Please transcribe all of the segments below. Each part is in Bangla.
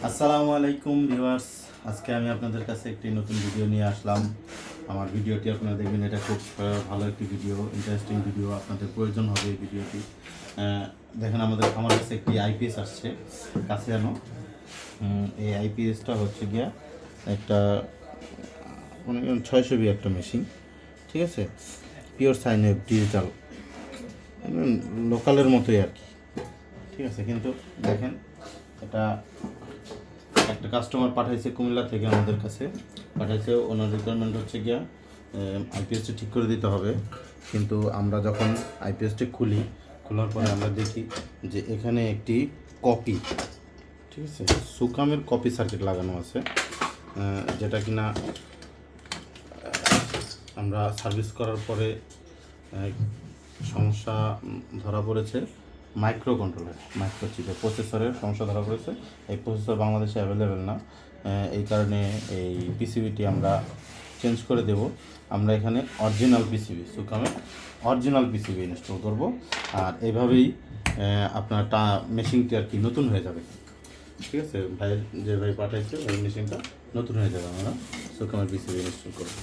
আসসালামু আলাইকুম ভিউয়ার্স। আজকে আমি আপনাদের কাছে একটি নতুন ভিডিও নিয়ে আসলাম। আমার ভিডিওটি আপনারা দেখবেন, এটা খুব ভালো একটি ভিডিও, ইন্টারেস্টিং ভিডিও, আপনাদের প্রয়োজন হবে এই ভিডিওটি। দেখেন আমার কাছে একটি আইপিএস আসছে, কাছে আনো। এই আইপিএসটা হচ্ছে গিয়া একটা মনে করেন 600 একটা মেশিন, ঠিক আছে। পিওর সাইন ওয়েভ ডিজিটাল, লোকালের মতোই আর কি, ঠিক আছে। কিন্তু দেখেন, এটা একটা কাস্টমার পাঠাইছে কুমিল্লা থেকে, আমাদের কাছে পাঠাইছে। ওনার রিকোয়ারমেন্ট হচ্ছে গিয়া আইপিএসটি ঠিক করে দিতে হবে। কিন্তু আমরা যখন আইপিএসটি খোলার পরে আমরা দেখি যে এখানে একটি কপি, ঠিক আছে, সুকামের কপি সার্কিট লাগানো আছে, যেটা কিনা আমরা সার্ভিস করার পরে সমস্যা ধরা পড়েছে। মাইক্রো চিপে প্রসেসরের সমস্যা ধরা পড়েছে। এই প্রসেসর বাংলাদেশে অ্যাভেলেবেল না, এই কারণে এই পিসিবিটি আমরা চেঞ্জ করে দেব। আমরা এখানে অরিজিনাল পিসিবি, সুকামে অরিজিনাল পিসিবি ইনস্টল করব। আর এইভাবেই আপনার মেশিনটি আর কি নতুন হয়ে যাবে, ঠিক আছে। যে ভাই পাঠাইছে ওই মেশিনটা নতুন হয়ে যাবে। আমরা সুকামের পিসিবি ইনস্টল করবো।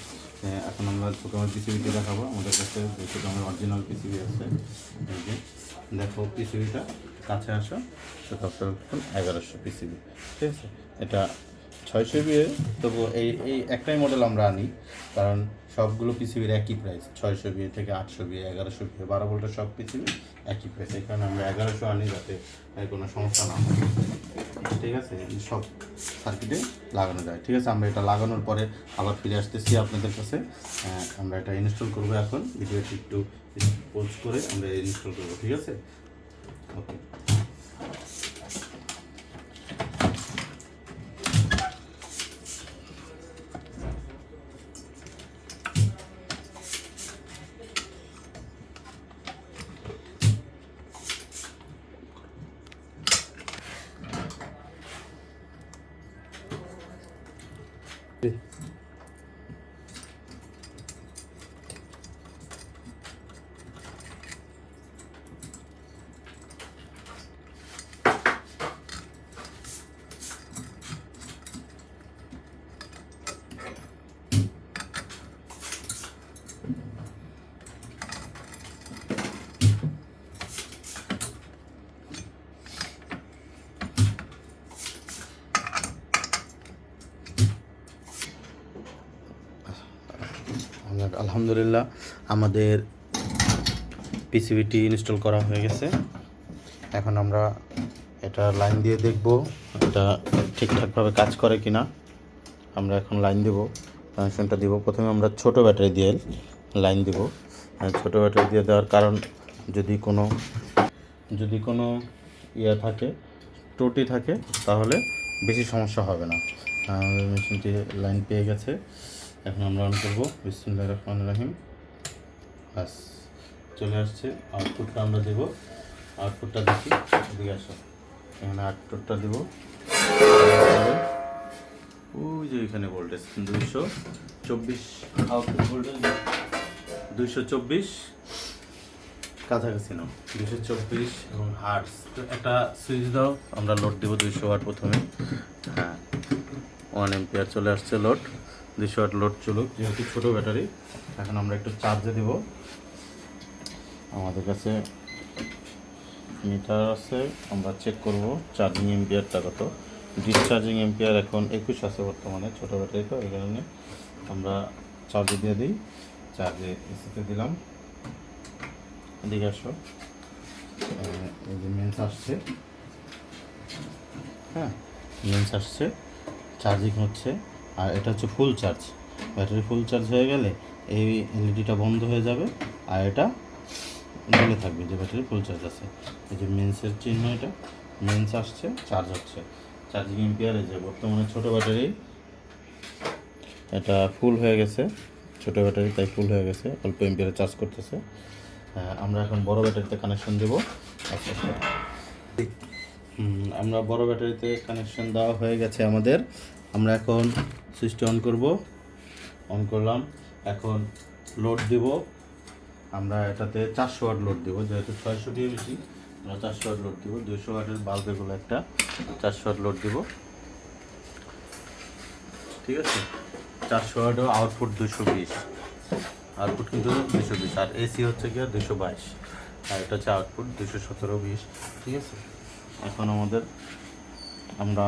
এখন আমরা সুকামের পিসিবিটি দেখাবো। আমাদের কাছে সুকামের অরিজিনাল পিসিবি আছে, এই যে দেখো পিসিবিটা কাছে আসা। সেটা 1100 পিসিবি, ঠিক আছে। এটা 600 বিয়ে, তবু এই একটাই মডেল আমরা আনি, কারণ সবগুলো পিসিবির একই প্রাইস। 600 বিয়ে থেকে 800 বিয়ে, 1100 বিয়ে, 12 ভোল্টের সব পিসিবি একই প্রাইস। এই কারণে আমরা 1100 আনি, যাতে কোনো সমস্যা না হয়, ঠিক আছে। সব সার্কিটে লাগানো যায়, ঠিক আছে। আমরা এটা লাগানোর পরে আবার ফিরে আসতেছি আপনাদের কাছে। আমরা এটা ইনস্টল করবো। এখন ভিডিওটি একটু পোজ করে আমরা ইনস্টল করবো, ঠিক আছে। ওকে। আলহামদুলিল্লাহ, আমাদের পিসিবিটি ইনস্টল করা হয়ে গেছে। এখন আমরা এটা লাইন দিয়ে দেখব এটা ঠিকঠাকভাবে কাজ করে কিনা। আমরা এখন লাইন দেব, কানেকশনটা দিব। প্রথমে আমরা ছোট ব্যাটারি দিয়ে লাইন দেব। ছোট ব্যাটারি দিয়ে দেওয়ার কারণ, যদি কোনো ইয়ে থাকে, ত্রুটি থাকে, তাহলে বেশি সমস্যা হবে না। আমাদের মেশিনটি লাইন পেয়ে গেছে। এখন আমরা অন করবো। বিসমিল্লাহির রহমানির রহিম। বাস চলে আসছে। আউটপুটটা আমরা দেব। আউটপুটটা দেখি, এদিকে আসো। এখানে আউটপুটটা দেব। ওই যে এখানে ভোল্টেজ 224, আউটপুট ভোল্টেজ 224 কাছাকাছি নাও, 224 এবং হার্টস। তো একটা সুইচ দাও, আমরা লোড দেবো 200 ওয়াট প্রথমে। হ্যাঁ, 1 এম্পিয়ার চলে আসছে লোড। 200 ওয়াট লোড চলুক, যেহেতু ছোটো ব্যাটারি। এখন আমরা একটু চার্জে দেব। আমাদের কাছে মিটার আছে, আমরা চেক করব চার্জিং এম্পিয়ারটা কত। ডিসচার্জিং এম্পিয়ার এখন 21 আছে বর্তমানে, ছোটো ব্যাটারি তো, এই কারণে আমরা চার্জে দিয়ে দিই। চার্জে এসিতে দিলাম। এদিকে আসো। এই যে মেন্স আসছে, হ্যাঁ মেন্স আসছে, চার্জিং হচ্ছে। আর এটা হচ্ছে full charge. Battery full charge হয়ে গেলে এই এলইডিটা বন্ধ হয়ে যাবে, আর এটা জ্বলে থাকবে যে ব্যাটারি ফুল চার্জ আছে। এই যে মেন্সের চিহ্ন, এটা মেন্স আসছে, চার্জ হচ্ছে। চার্জিং এম্পিয়ার এই যে বর্তমানে ছোটো ব্যাটারি, এটা ফুল হয়ে গেছে, ছোটো ব্যাটারি তাই ফুল হয়ে গেছে, অল্প এম্পিয়ারে চার্জ করতেছে। আমরা এখন বড় ব্যাটারিতে কানেকশন দেবো। আচ্ছা, আমরা বড় ব্যাটারিতে কানেকশন দেওয়া হয়ে গেছে আমাদের। আমরা এখন সুইচটা অন করব। অন করলাম। এখন লোড দেব। আমরা এটাতে 400 ওয়াট লোড দেবো, যেহেতু 600 দিয়ে বেশি, আমরা 400 ওয়াট লোড দেবো। 200 ওয়াটের বাল্ব এগুলো একটা, 400 ওয়াট লোড দেবো। ঠিক আছে, 400 ওয়াটের আউটপুট 220, আউটপুট কিন্তু 220, আর এসি হচ্ছে গিয়ে 222, আর এটা হচ্ছে আউটপুট 217-20। ঠিক আছে, এখন আমরা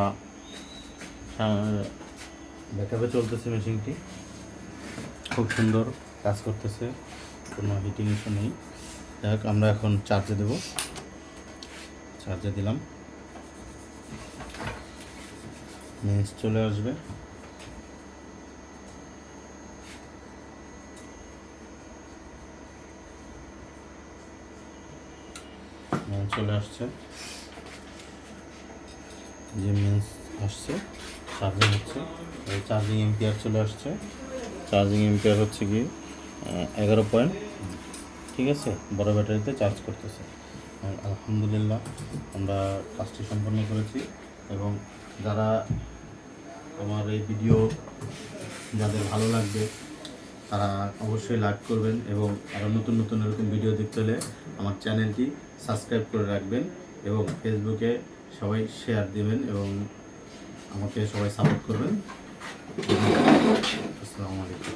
ব্যাকআপে চলতেছে মেশিনটি, খুব সুন্দর কাজ করতেছে, কোনো হিটিং ইস্যু নেই। যাই আমরা এখন চার্জে দেব, চার্জে দিলাম, মেন্স চলে আসবে। মেন্স চলে আসছে, যে মেন্স আসছে চার্জিং হচ্ছে, এই চার্জিং এম্পিয়ার চলে আসছে। চার্জিং এম্পিয়ার হচ্ছে কি 11 পয়েন্ট। ঠিক আছে, বড় ব্যাটারিতে চার্জ করতেছে। আলহামদুলিল্লাহ আমরা কাজটি সম্পন্ন করেছি। এবং যারা আমার এই ভিডিও যাদের ভালো লাগবে তারা অবশ্যই লাইক করবেন, এবং আরও নতুন নতুন এরকম ভিডিও দেখতে হলে আমার চ্যানেলটি সাবস্ক্রাইব করে রাখবেন, এবং ফেসবুকে সবাই শেয়ার দেবেন, এবং আমাকে সবাই সাপোর্ট করবেন। আসসালামু আলাইকুম।